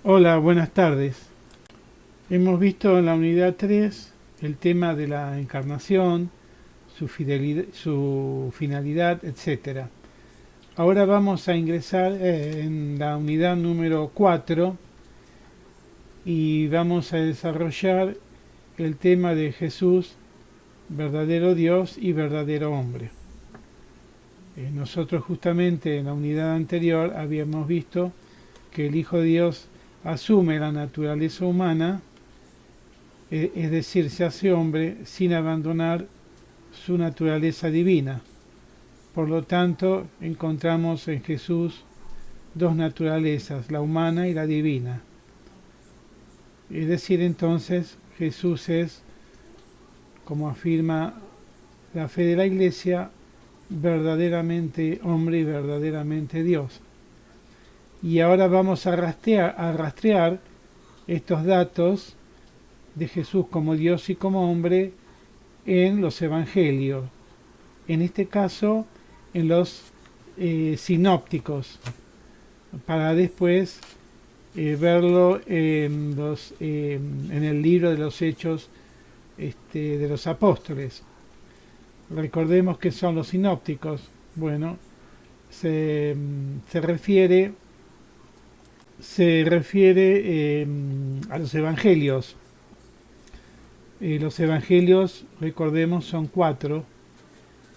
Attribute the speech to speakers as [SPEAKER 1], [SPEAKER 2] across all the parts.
[SPEAKER 1] Hola, buenas tardes. Hemos visto en la unidad 3 el tema de la encarnación, su finalidad, etcétera. Ahora vamos a ingresar en la unidad número 4 y vamos a desarrollar el tema de Jesús, verdadero Dios y verdadero hombre. Nosotros justamente en la unidad anterior habíamos visto que el Hijo de Dios asume la naturaleza humana, es decir, se hace hombre sin abandonar su naturaleza divina. Por lo tanto, encontramos en Jesús dos naturalezas, la humana y la divina. Es decir, entonces, Jesús es, como afirma la fe de la Iglesia, verdaderamente hombre y verdaderamente Dios. Y ahora vamos a rastrear estos datos de Jesús como Dios y como hombre en los evangelios, en este caso en los sinópticos, para después verlo en el libro de los Hechos de los Apóstoles. Recordemos que son los sinópticos. Bueno, se refiere a los evangelios. Los evangelios, recordemos, son 4,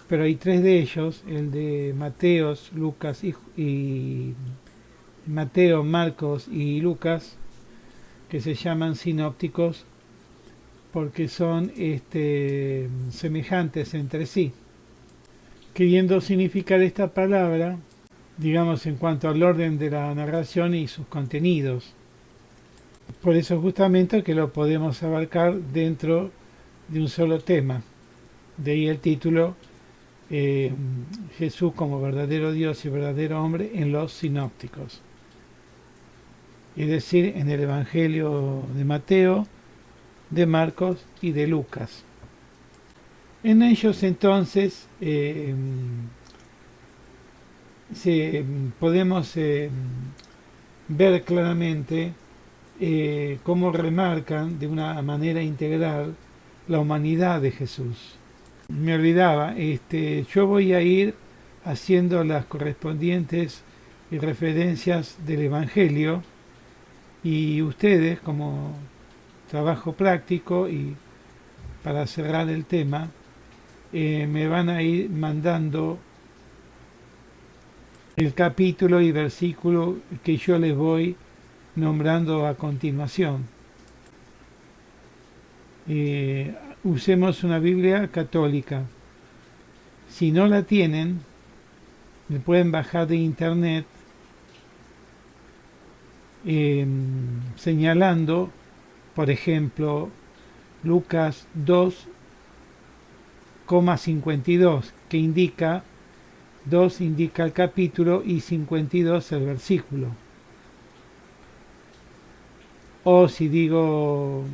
[SPEAKER 1] pero hay 3 de ellos, el de Mateo, Lucas y Mateo, Marcos y Lucas, que se llaman sinópticos porque son semejantes entre sí. Queriendo significar esta palabra, digamos, en cuanto al orden de la narración y sus contenidos. Por eso justamente que lo podemos abarcar dentro de un solo tema. De ahí el título, Jesús como verdadero Dios y verdadero hombre en los sinópticos. Es decir, en el Evangelio de Mateo, de Marcos y de Lucas. En ellos entonces podemos ver claramente cómo remarcan de una manera integral la humanidad de Jesús. Me olvidaba, yo voy a ir haciendo las correspondientes referencias del Evangelio y ustedes, como trabajo práctico y para cerrar el tema, me van a ir mandando el capítulo y versículo que yo les voy nombrando a continuación. Usemos una Biblia católica. Si no la tienen, me pueden bajar de internet señalando, por ejemplo, Lucas 2,52, que indica, 2 indica el capítulo y 52 el versículo. O si digo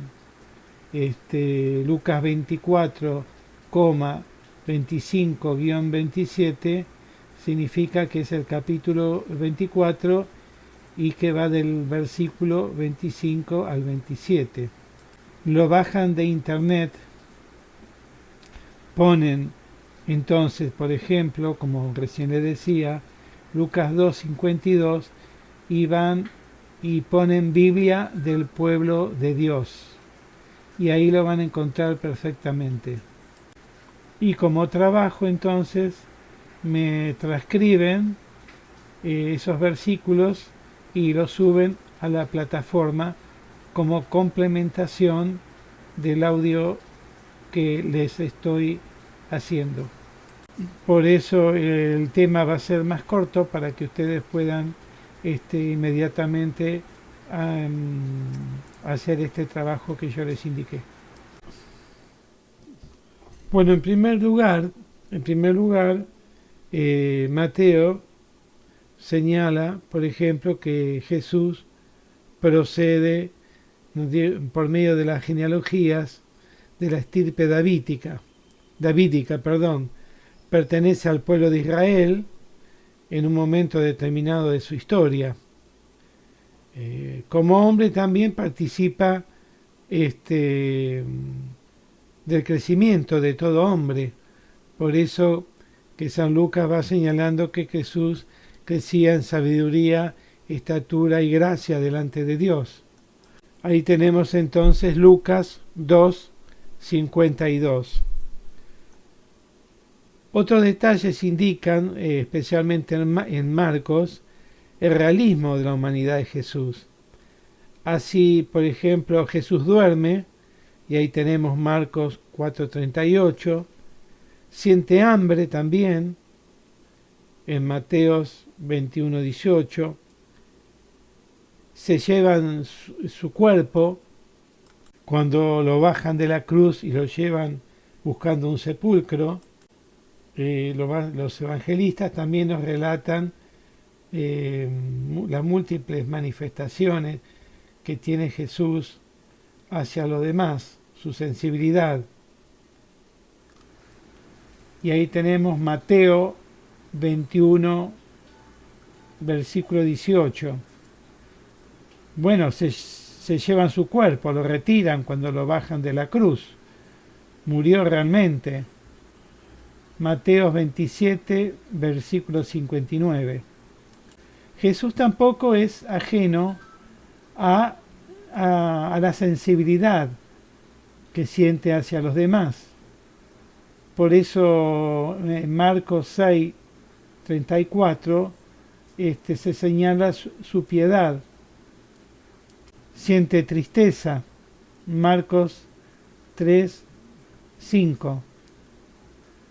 [SPEAKER 1] Lucas 24,25-27, significa que es el capítulo 24 y que va del versículo 25 al 27. Lo bajan de internet, ponen entonces, por ejemplo, como recién le decía, Lucas 2,52 y van y ponen Biblia del pueblo de Dios. Y ahí lo van a encontrar perfectamente. Y como trabajo entonces me transcriben esos versículos y los suben a la plataforma como complementación del audio que les estoy haciendo. Por eso el tema va a ser más corto para que ustedes puedan inmediatamente hacer este trabajo que yo les indiqué. Bueno, en primer lugar, Mateo señala, por ejemplo, que Jesús procede por medio de las genealogías de la estirpe davídica, pertenece al pueblo de Israel en un momento determinado de su historia. como hombre también participa este, del crecimiento de todo hombre. Por eso que San Lucas va señalando que Jesús crecía en sabiduría, estatura y gracia delante de Dios. Ahí tenemos entonces Lucas 2:52. Otros detalles indican, especialmente en Marcos, el realismo de la humanidad de Jesús. Así, por ejemplo, Jesús duerme, y ahí tenemos Marcos 4:38, siente hambre también, en Mateos 21:18, se llevan su cuerpo cuando lo bajan de la cruz y lo llevan buscando un sepulcro. Los evangelistas también nos relatan las múltiples manifestaciones que tiene Jesús hacia los demás, su sensibilidad. Y ahí tenemos Mateo 21, versículo 18. Bueno, se llevan su cuerpo, lo retiran cuando lo bajan de la cruz. Murió realmente. Mateo 27, versículo 59. Jesús tampoco es ajeno a la sensibilidad que siente hacia los demás. Por eso en Marcos 6:34 se señala su piedad. Siente tristeza. Marcos 3:5.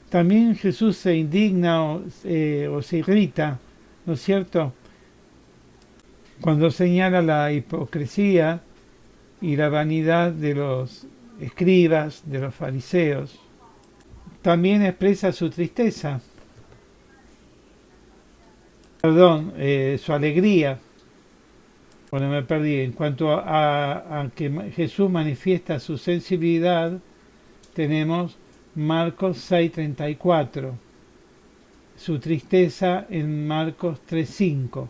[SPEAKER 1] También Jesús se indigna o se irrita, ¿no es cierto?, cuando señala la hipocresía y la vanidad de los escribas, de los fariseos. También expresa su tristeza, su alegría. Bueno, me perdí. En cuanto a que Jesús manifiesta su sensibilidad, tenemos Marcos 6:34, su tristeza en Marcos 3:5,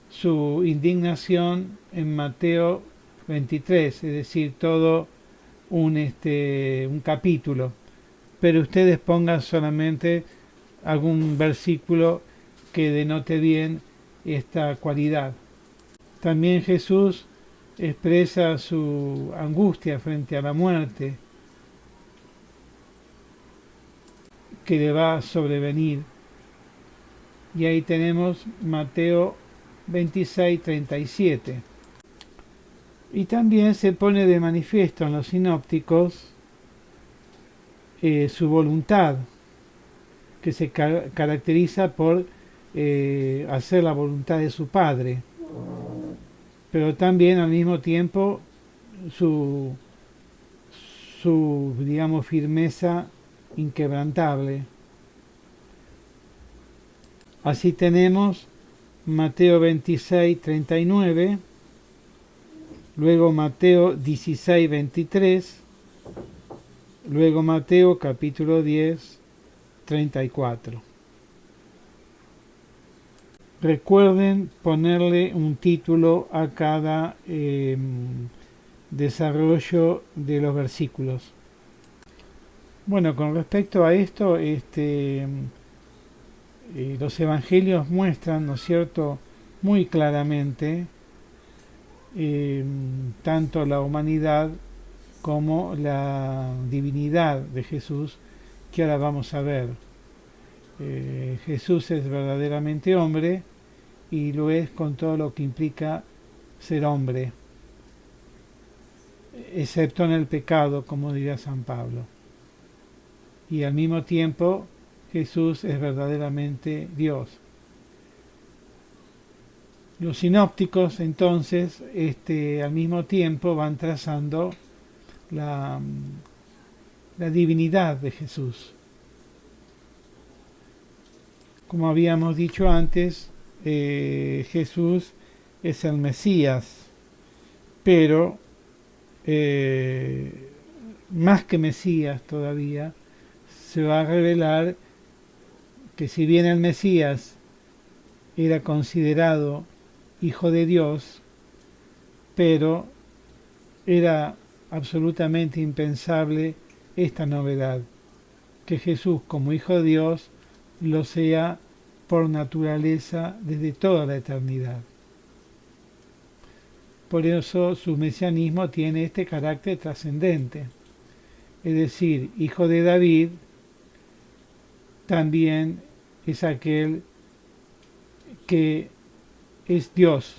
[SPEAKER 1] su indignación en Mateo 23, es decir, todo un capítulo. Pero ustedes pongan solamente algún versículo que denote bien esta cualidad. También Jesús expresa su angustia frente a la muerte que le va a sobrevenir. Y ahí tenemos Mateo 26:37. Y también se pone de manifiesto en los sinópticos su voluntad, que se caracteriza por hacer la voluntad de su Padre, pero también al mismo tiempo su digamos, firmeza inquebrantable. Así tenemos Mateo 26:39, luego Mateo 16:23, luego Mateo capítulo 10:34. Recuerden ponerle un título a cada desarrollo de los versículos. Bueno, con respecto a esto, los evangelios muestran, ¿no es cierto?, muy claramente tanto la humanidad como la divinidad de Jesús, que ahora vamos a ver. Jesús es verdaderamente hombre y lo es con todo lo que implica ser hombre, excepto en el pecado, como diría San Pablo. Y al mismo tiempo Jesús es verdaderamente Dios. Los sinópticos entonces al mismo tiempo van trazando la divinidad de Jesús. Como habíamos dicho antes, Jesús es el Mesías, pero más que Mesías todavía, se va a revelar que si bien el Mesías era considerado hijo de Dios, pero era absolutamente impensable esta novedad, que Jesús como Hijo de Dios lo sea por naturaleza desde toda la eternidad. Por eso su mesianismo tiene este carácter trascendente, es decir, hijo de David también es aquel que es Dios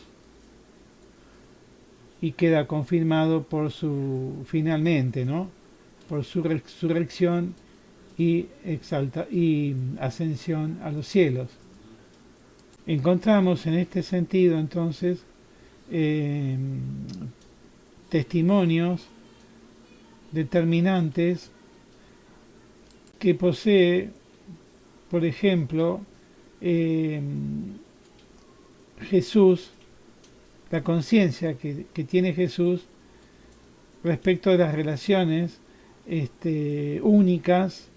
[SPEAKER 1] y queda confirmado por su finalmente, ¿no? Por su resurrección y ascensión a los cielos. Encontramos en este sentido entonces testimonios determinantes que posee, por ejemplo, Jesús, la conciencia que tiene Jesús respecto de las relaciones únicas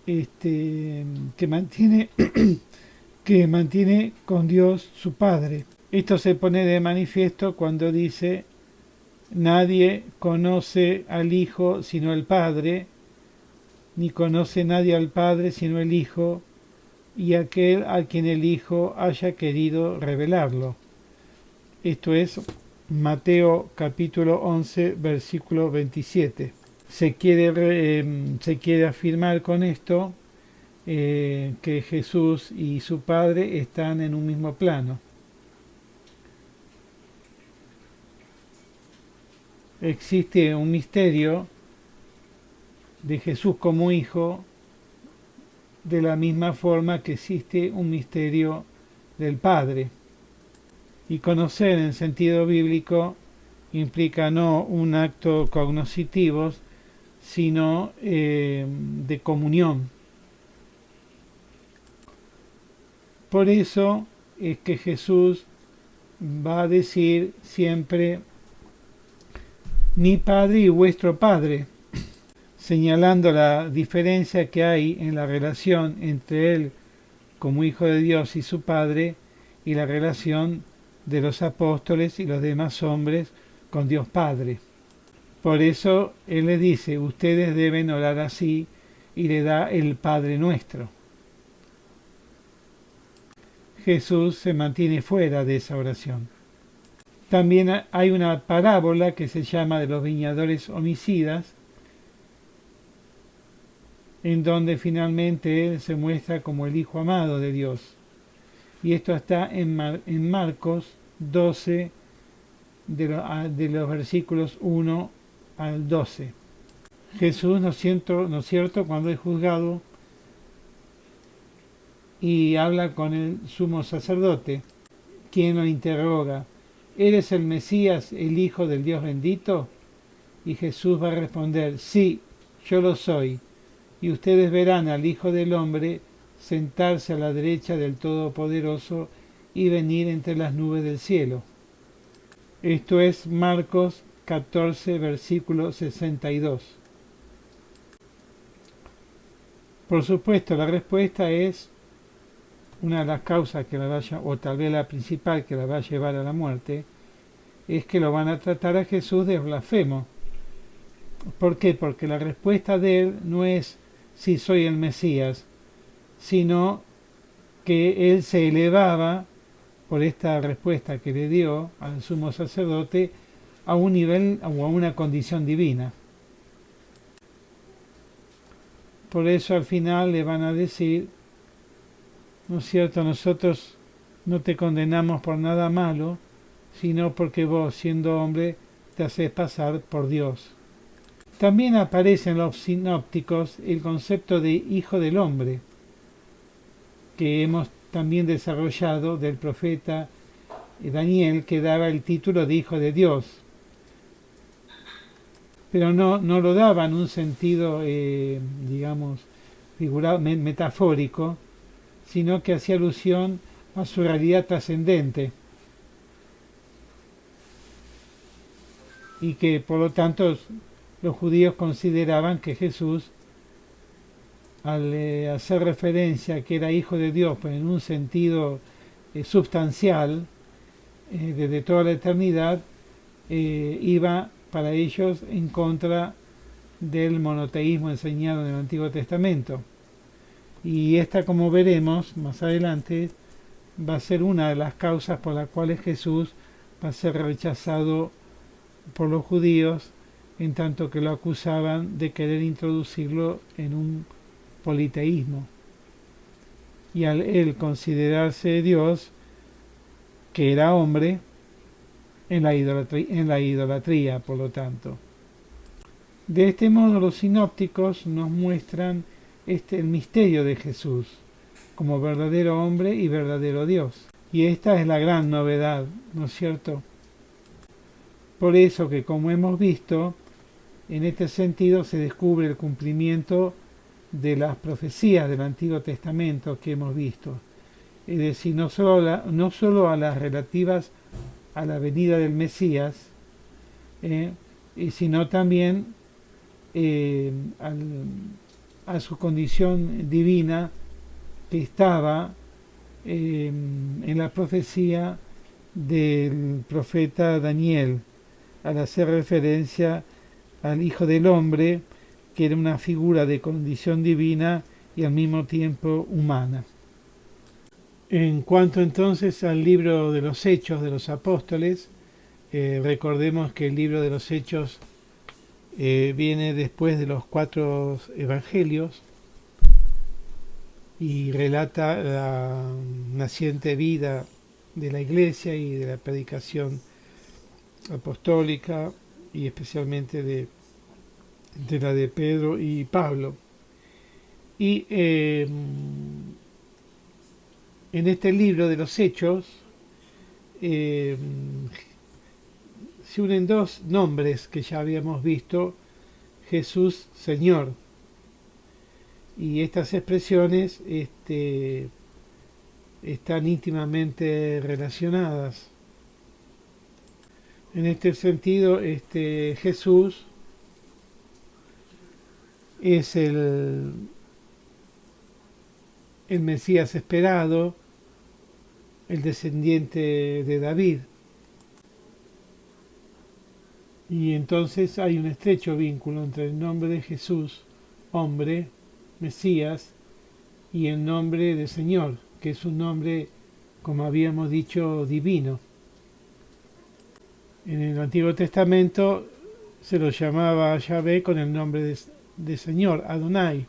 [SPEAKER 1] que mantiene que mantiene con Dios su Padre. Esto se pone de manifiesto cuando dice: nadie conoce al Hijo sino el Padre, ni conoce nadie al Padre sino el Hijo, y aquel a quien el Hijo haya querido revelarlo. Esto es Mateo capítulo 11, versículo 27. Se quiere afirmar con esto que Jesús y su Padre están en un mismo plano. Existe un misterio de Jesús como Hijo de la misma forma que existe un misterio del Padre. Y conocer en sentido bíblico implica no un acto cognoscitivo, sino de comunión. Por eso es que Jesús va a decir siempre: mi Padre y vuestro Padre, señalando la diferencia que hay en la relación entre Él como Hijo de Dios y su Padre y la relación de los apóstoles y los demás hombres con Dios Padre. Por eso Él les dice: ustedes deben orar así, y le da el Padre Nuestro. Jesús se mantiene fuera de esa oración. También hay una parábola que se llama de los viñadores homicidas, en donde finalmente Él se muestra como el Hijo amado de Dios. Y esto está en Marcos 12, de los versículos 1 al 12. Jesús, ¿no es cierto?, cuando es juzgado y habla con el sumo sacerdote, quien lo interroga: ¿eres el Mesías, el Hijo del Dios bendito? Y Jesús va a responder: sí, yo lo soy, y ustedes verán al Hijo del Hombre sentarse a la derecha del Todopoderoso y venir entre las nubes del cielo. Esto es Marcos 14, versículo 62. Por supuesto, la respuesta es una de las causas que la vaya, o tal vez la principal que la va a llevar a la muerte, es que lo van a tratar a Jesús de blasfemo. ¿Por qué? Porque la respuesta de él no es si soy el Mesías, sino que él se elevaba por esta respuesta que le dio al sumo sacerdote a un nivel o a una condición divina. Por eso al final le van a decir: ¿no es cierto?, nosotros no te condenamos por nada malo, sino porque vos, siendo hombre, te haces pasar por Dios. También aparece en los sinópticos el concepto de Hijo del Hombre, que hemos también desarrollado del profeta Daniel, que daba el título de Hijo de Dios. Pero no lo daba en un sentido, digamos, figurado, metafórico, sino que hacía alusión a su realidad trascendente, y que por lo tanto los judíos consideraban que Jesús, al hacer referencia a que era Hijo de Dios, pero en un sentido sustancial, desde toda la eternidad, iba para ellos en contra del monoteísmo enseñado en el Antiguo Testamento. Y esta, como veremos más adelante, va a ser una de las causas por las cuales Jesús va a ser rechazado por los judíos, en tanto que lo acusaban de querer introducirlo en un politeísmo. Y al él considerarse Dios, que era hombre, en la idolatría, por lo tanto. De este modo los sinópticos nos muestran el misterio de Jesús como verdadero hombre y verdadero Dios. Y esta es la gran novedad, ¿no es cierto? Por eso que, como hemos visto, en este sentido se descubre el cumplimiento de las profecías del Antiguo Testamento que hemos visto. Es decir, no solo a las relativas a la venida del Mesías, sino también a su condición divina que estaba en la profecía del profeta Daniel, al hacer referencia al Hijo del Hombre, que era una figura de condición divina y al mismo tiempo humana. En cuanto entonces al libro de los Hechos de los Apóstoles, recordemos que el libro de los Hechos viene después de los 4 evangelios y relata la naciente vida de la iglesia y de la predicación apostólica y especialmente de la de Pedro y Pablo. Y en este libro de los Hechos se unen dos nombres que ya habíamos visto: Jesús, Señor. Y estas expresiones están íntimamente relacionadas. En este sentido, Jesús es el Mesías esperado, el descendiente de David. Y entonces hay un estrecho vínculo entre el nombre de Jesús, hombre, Mesías, y el nombre de Señor, que es un nombre, como habíamos dicho, divino. En el Antiguo Testamento se lo llamaba a Yahvé con el nombre de Señor, Adonai.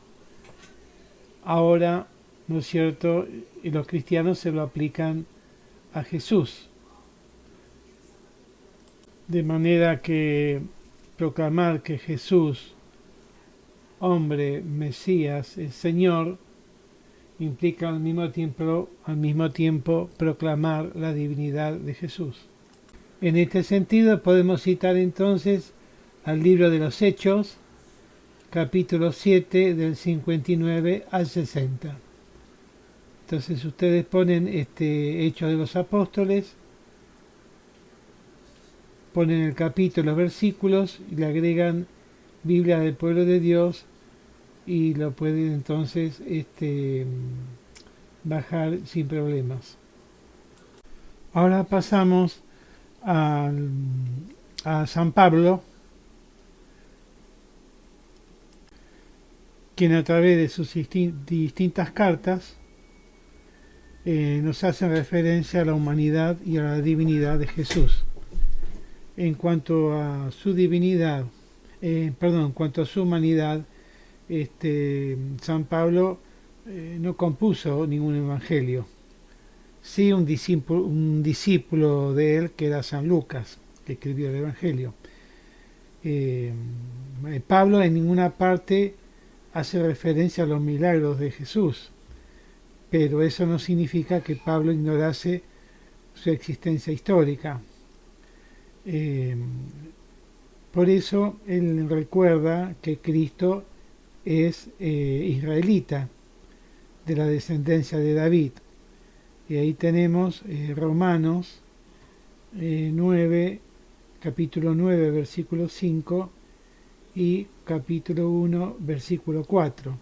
[SPEAKER 1] Ahora, ¿no es cierto?, y los cristianos se lo aplican a Jesús. De manera que proclamar que Jesús, hombre, Mesías, el Señor, implica al mismo tiempo proclamar la divinidad de Jesús. En este sentido podemos citar entonces al libro de los Hechos, capítulo 7, del 59 al 60. Entonces ustedes ponen Hechos de los Apóstoles, ponen el capítulo, los versículos y le agregan Biblia del Pueblo de Dios y lo pueden entonces bajar sin problemas. Ahora pasamos a San Pablo, quien a través de sus distintas cartas nos hacen referencia a la humanidad y a la divinidad de Jesús. En cuanto a su divinidad, en cuanto a su humanidad, San Pablo no compuso ningún evangelio. Sí, un discípulo de él, que era San Lucas, que escribió el evangelio. Pablo en ninguna parte hace referencia a los milagros de Jesús, pero eso no significa que Pablo ignorase su existencia histórica. Por eso él recuerda que Cristo es israelita, de la descendencia de David. Y ahí tenemos Romanos 9, capítulo 9, versículo 5 y capítulo 1, versículo 4,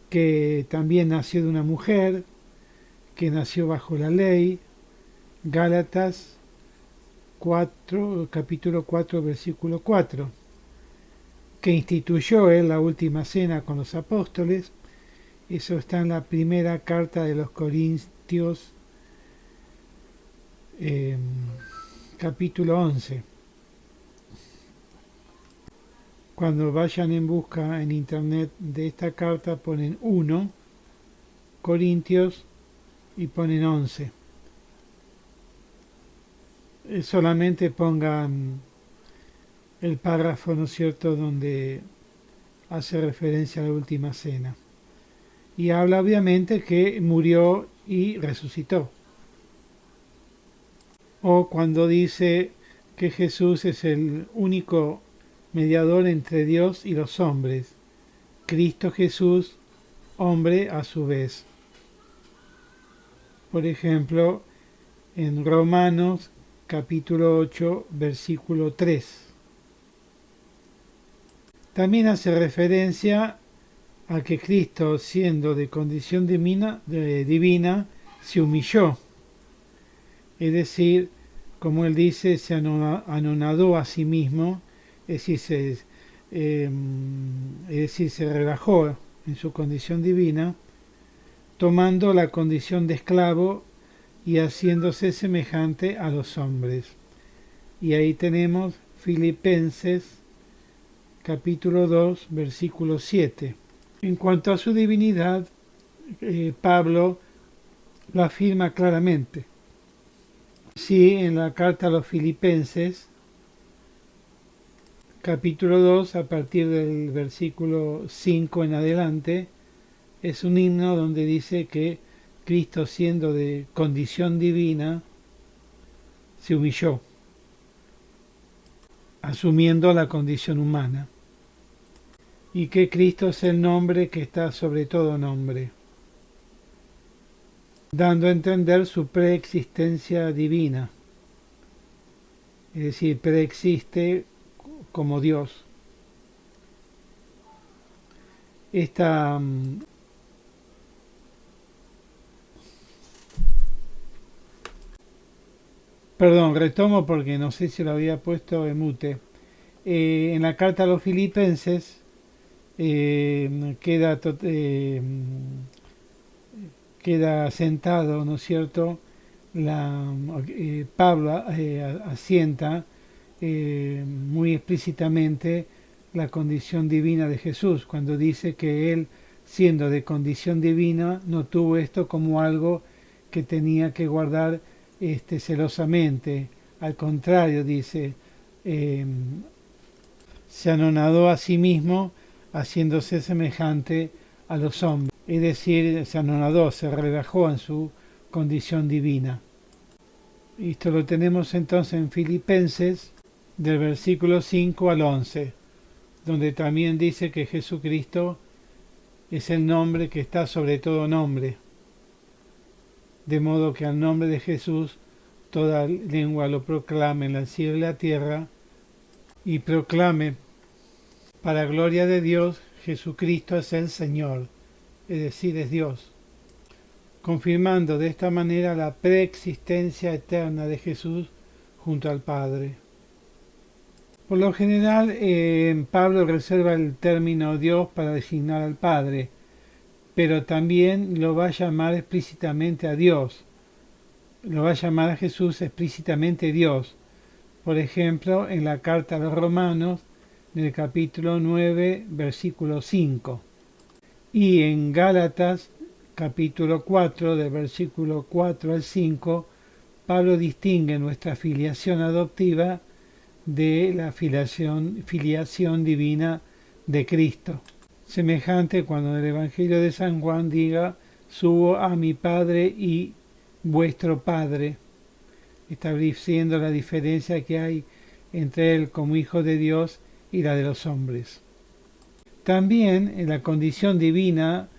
[SPEAKER 1] que también nació de una mujer, que nació bajo la ley. Gálatas capítulo 4, versículo 4, que instituyó él la última cena con los apóstoles. Eso está en la primera carta de los Corintios, capítulo 11. Cuando vayan en busca en internet de esta carta, ponen 1 Corintios y ponen 11. Solamente pongan el párrafo, ¿no es cierto?, donde hace referencia a la última cena. Y habla obviamente que murió y resucitó. O cuando dice que Jesús es el único mediador entre Dios y los hombres. Cristo Jesús, hombre a su vez. Por ejemplo, en Romanos capítulo 8, versículo 3. También hace referencia a que Cristo, siendo de condición divina, se humilló. Es decir, como él dice, se anonadó a sí mismo, es decir, se relajó en su condición divina, tomando la condición de esclavo y haciéndose semejante a los hombres. Y ahí tenemos Filipenses capítulo 2, versículo 7. En cuanto a su divinidad, Pablo lo afirma claramente. Sí, en la carta a los Filipenses, capítulo 2, a partir del versículo 5 en adelante, es un himno donde dice que Cristo, siendo de condición divina, se humilló, asumiendo la condición humana, y que Cristo es el nombre que está sobre todo nombre, dando a entender su preexistencia divina, es decir, preexiste como Dios. Perdón, retomo porque no sé si lo había puesto en mute. En la carta a los Filipenses queda sentado, ¿no es cierto? Pablo asienta muy explícitamente la condición divina de Jesús, cuando dice que él, siendo de condición divina, no tuvo esto como algo que tenía que guardar celosamente. Al contrario, dice, se anonadó a sí mismo, haciéndose semejante a los hombres. Es decir, se anonadó, se relajó en su condición divina. Esto lo tenemos entonces en Filipenses, del versículo 5 al 11, donde también dice que Jesucristo es el nombre que está sobre todo nombre, de modo que al nombre de Jesús toda lengua lo proclame en el cielo y la tierra, y proclame para gloria de Dios, Jesucristo es el Señor, es decir, es Dios, confirmando de esta manera la preexistencia eterna de Jesús junto al Padre. Por lo general, Pablo reserva el término Dios para designar al Padre, pero también lo va a llamar explícitamente a Dios. Lo va a llamar a Jesús explícitamente Dios. Por ejemplo, en la carta a los Romanos, en el capítulo 9, versículo 5. Y en Gálatas, capítulo 4, del versículo 4 al 5, Pablo distingue nuestra filiación adoptiva de la filiación divina de Cristo. Semejante cuando en el Evangelio de San Juan diga, subo a mi Padre y vuestro Padre, estableciendo la diferencia que hay entre él como Hijo de Dios y la de los hombres. También en la condición divina,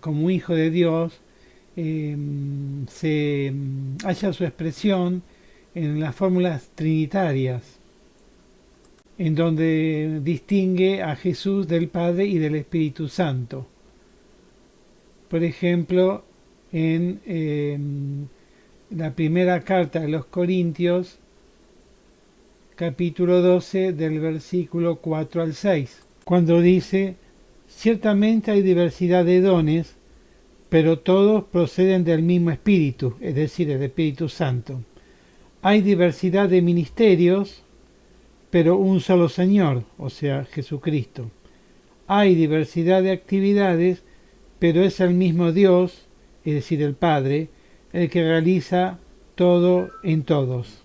[SPEAKER 1] como Hijo de Dios, se halla su expresión en las fórmulas trinitarias, en donde distingue a Jesús del Padre y del Espíritu Santo. Por ejemplo, en la primera carta de los Corintios, capítulo 12, del versículo 4 al 6, cuando dice: ciertamente hay diversidad de dones, pero todos proceden del mismo Espíritu, es decir, el Espíritu Santo. Hay diversidad de ministerios, pero un solo Señor, o sea, Jesucristo. Hay diversidad de actividades, pero es el mismo Dios, es decir, el Padre, el que realiza todo en todos.